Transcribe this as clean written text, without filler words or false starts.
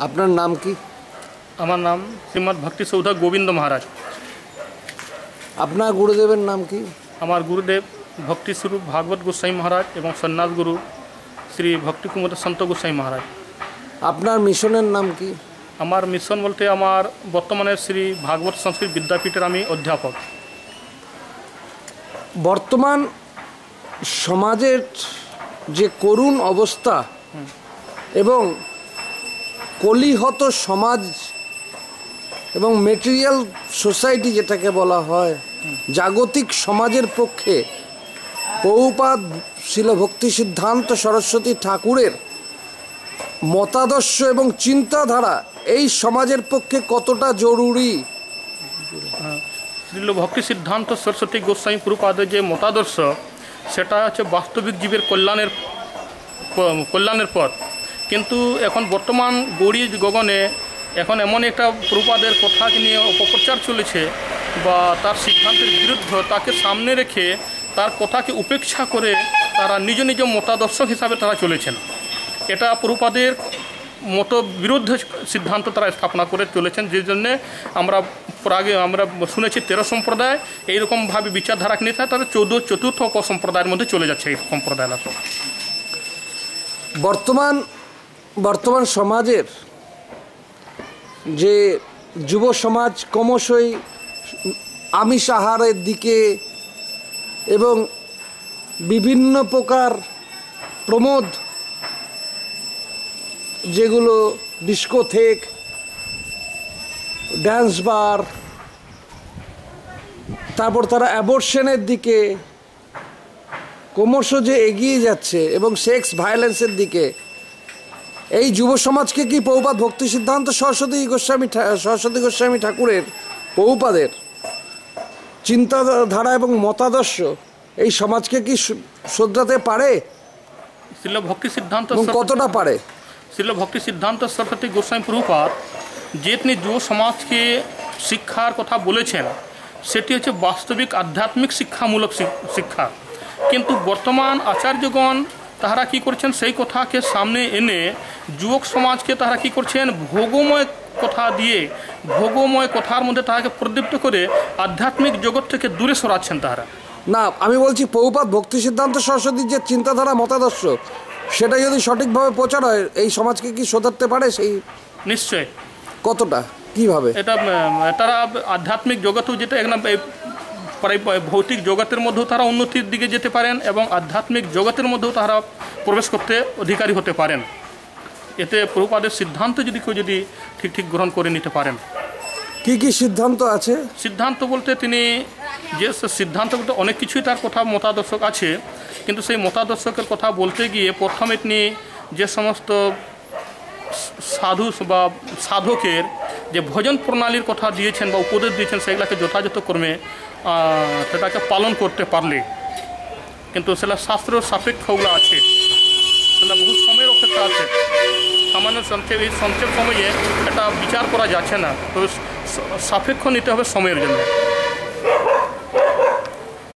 আপনার নাম কি? আমার নাম শ্রীমৎ ভক্তি সৌধ গোবিন্দ মহারাজ। আপনার গুরুদেবের নাম কি? আমার গুরুদেব ভক্তি স্বরূপ ভাগবত গোস্বামী মহারাজ এবং সন্ন্যাস গুরু শ্রী ভক্তি কুমুদ সন্ত গোস্বামী মহারাজ। আপনার মিশনের নাম কি? আমার মিশন বলতে আমার বর্তমানে শ্রী ভাগবত সংস্কৃত বিদ্যাপীঠের আমি অধ্যাপক। বর্তমান সমাজের যে করুণ অবস্থা এবং কলিহত সমাজ এবং মেটেরিয়াল সোসাইটি যেটাকে বলা হয়, জাগতিক সমাজের পক্ষে প্রভুপাদ শিল ভক্তি সিদ্ধান্ত সরস্বতী ঠাকুরের মতাদর্শ এবং চিন্তাধারা এই সমাজের পক্ষে কতটা জরুরি? শ্রীল ভক্তি সিদ্ধান্ত সরস্বতী গোস্বামী প্রভুপাদের যে মতাদর্শ সেটা হচ্ছে বাস্তবিক জীবের কল্যাণের পথ। কিন্তু এখন বর্তমান গৌড়ী গগনে এখন এমন একটা প্রভুপাদের কথাকে নিয়ে অপপ্রচার চলেছে বা তার সিদ্ধান্তের বিরুদ্ধে তাকে সামনে রেখে তার কথাকে উপেক্ষা করে তারা নিজ নিজ মতাদর্শক হিসাবে তারা চলেছেন। এটা প্রভুপাদের মত বিরুদ্ধে সিদ্ধান্ত তারা স্থাপনা করে চলেছেন, যে জন্যে আমরা শুনেছি 13 সম্প্রদায় এইরকমভাবে বিচারধারাকে নিয়ে তারা চতুর্থ উপসম্প্রদায়ের মধ্যে চলে যাচ্ছে এই সম্প্রদায়রা। বর্তমান সমাজের যে যুব সমাজ ক্রমশই আমিষ আহারের দিকে এবং বিভিন্ন প্রকার প্রমোদ, যেগুলো ডিস্কোথেক, ড্যান্স বার, তারপর তারা অ্যাবর্শনের দিকে ক্রমশ যে এগিয়ে যাচ্ছে এবং সেক্স ভায়োলেন্সের দিকে, এই যুব সমাজকে কি প্রভুপাদ ভক্তি সিদ্ধান্ত সরস্বতী গোস্বামী ঠাকুরের প্রভুপাদের চিন্তাধারা এবং মতাদর্শ এই সমাজকে কি শোধরাতে পারে? শ্রীল ভক্তি সিদ্ধান্ত কতটা পারে? শ্রীল ভক্তি সিদ্ধান্ত সরস্বতী গোস্বামী প্রভুপাদ যে তিনি যুব সমাজকে শিক্ষার কথা বলেছেন সেটি হচ্ছে বাস্তবিক আধ্যাত্মিক শিক্ষামূলক শিক্ষা। কিন্তু বর্তমান আচার্যগণ তাহারা কি করছেন, সেই কথাকে সামনে এনে যুবক সমাজকে তাহারা কি করছেন, ভোগময় কথা দিয়ে ভোগময় কথার মধ্যে তাহাকে প্রদীপ্ত করে আধ্যাত্মিক জগৎ থেকে দূরে সরাচ্ছেন তাহারা। না, আমি বলছি প্রভুপাদ ভক্তি সিদ্ধান্ত সরস্বতীর যে চিন্তাধারা মতাদর্শ সেটা যদি সঠিকভাবে প্রচার হয় এই সমাজকে কি শোধরাতে পারে? সেই নিশ্চয়। কতটা, কিভাবে? এটা তারা আধ্যাত্মিক জগতেও যেটা একদম ভৌতিক জগতের মধ্যেও তারা উন্নতির দিকে যেতে পারেন এবং আধ্যাত্মিক জগতের মধ্যেও তারা প্রবেশ করতে অধিকারী হতে পারেন। এতে প্রভুপাদের সিদ্ধান্ত যদি কেউ ঠিক গ্রহণ করে নিতে পারেন। কি কি সিদ্ধান্ত আছে? সিদ্ধান্ত বলতে তিনি যে সিদ্ধান্ত বলতে অনেক কিছুই তার কথা মতাদর্শক আছে, কিন্তু সেই মতাদর্শকের কথা বলতে গিয়ে প্রথমে তিনি যে সমস্ত সাধু বা সাধকের যে ভজন প্রণালীর কথা দিয়েছেন বা উপদেশ দিয়েছেন সেগুলোকে যথাযথ ক্রমে সেটাকে পালন করতে পারলে, কিন্তু সেটা শাস্ত্র সাপেক্ষগুলো আছে, সেটা বহু সময়ের অপেক্ষা আছে। সামান্য এই সংক্ষেপ সময়ে এটা বিচার করা যাচ্ছে না, তবে সাপেক্ষ নিতে হবে সময়ের জন্য।